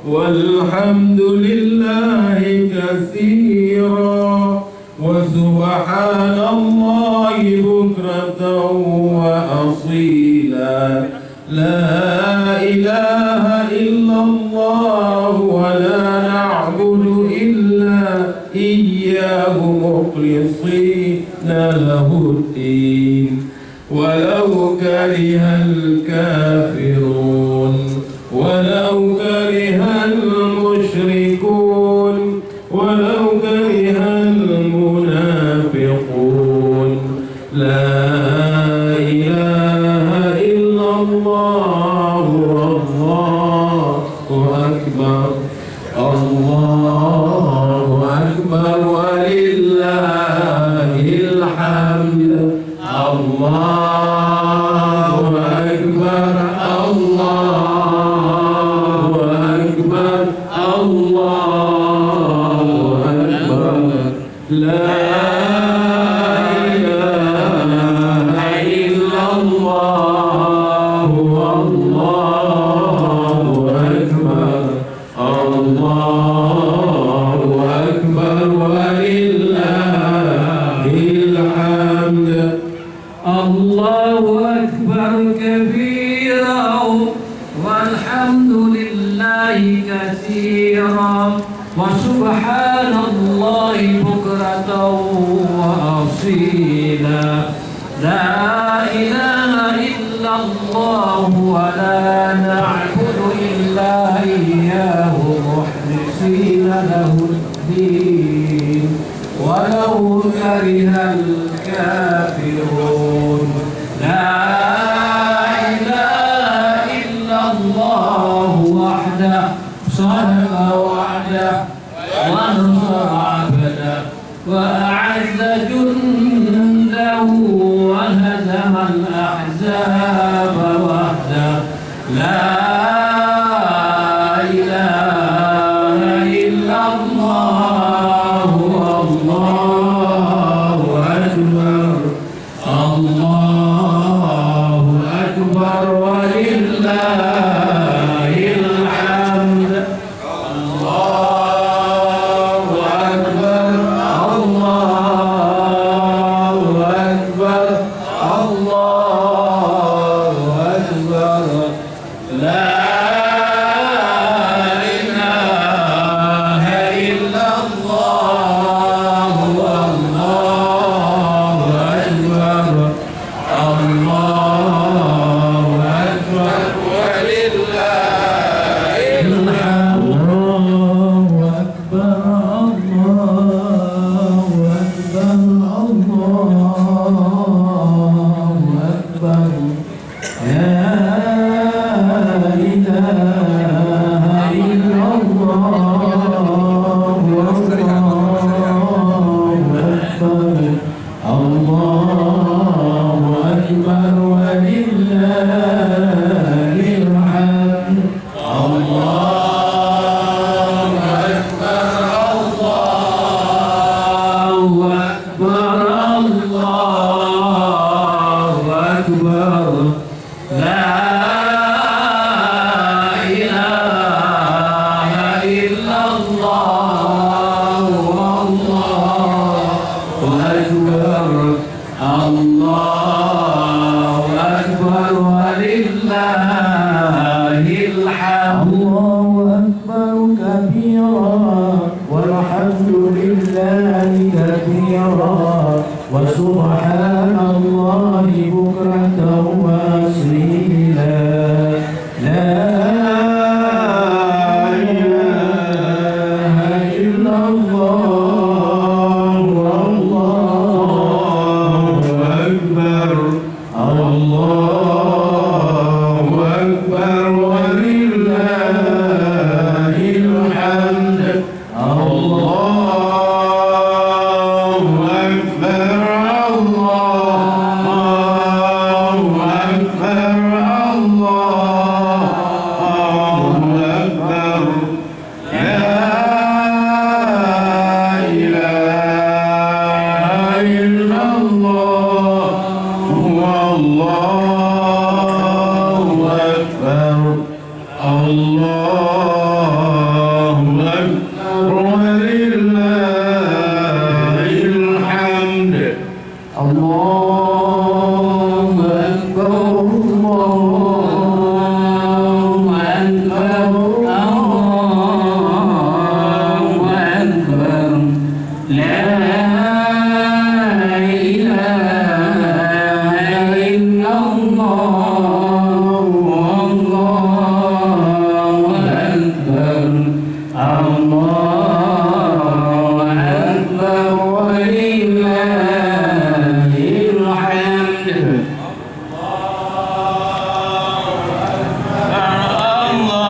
والحمد لله كثيرا وسبحان الله بكرة وأصيلا لا إله إلا الله ولا نعبد إلا إياه مخلصين له الدين ولو كره الكافرون ولو كره المشركون ولو كره المنافقون لا إله إلا الله والله أكبر الله أكبر ولله الحمد الله أكبر الله أكبر الله أكبر لا إله إلا الله والله أكبر الله أكبر ولله الحمد الله أكبر كبيرا والحمد لله كثيرا وسبحان الله بكرة وأصيلا لا إله إلا الله ولا نعبد إلا إياه مخلصين له الدين ولو كره الكافرون لا إله إلا الله وحده صدق وعده ونصر عبده وأعز جنده وهزم الأحزاب وحده لا إله إلا الله والله أكبر الله أكبر ولله الحمد الله أكبر الله أكبر الله أكبر لا إله إلا الله والله أكبر الله أكبر ولله الحمد الله أكبر الله أكبر الله أكبر لا إله إلا الله والله أكبر الله أكبر ولله الحمد الله أكبر الله أكبر الله أكبر لا إله إلا الله والله أكبر الله أكبر ولله الحمد الله أكبر كبيرا والحمد لله كثيرا وسبحان الله بكرة وأصيلا لا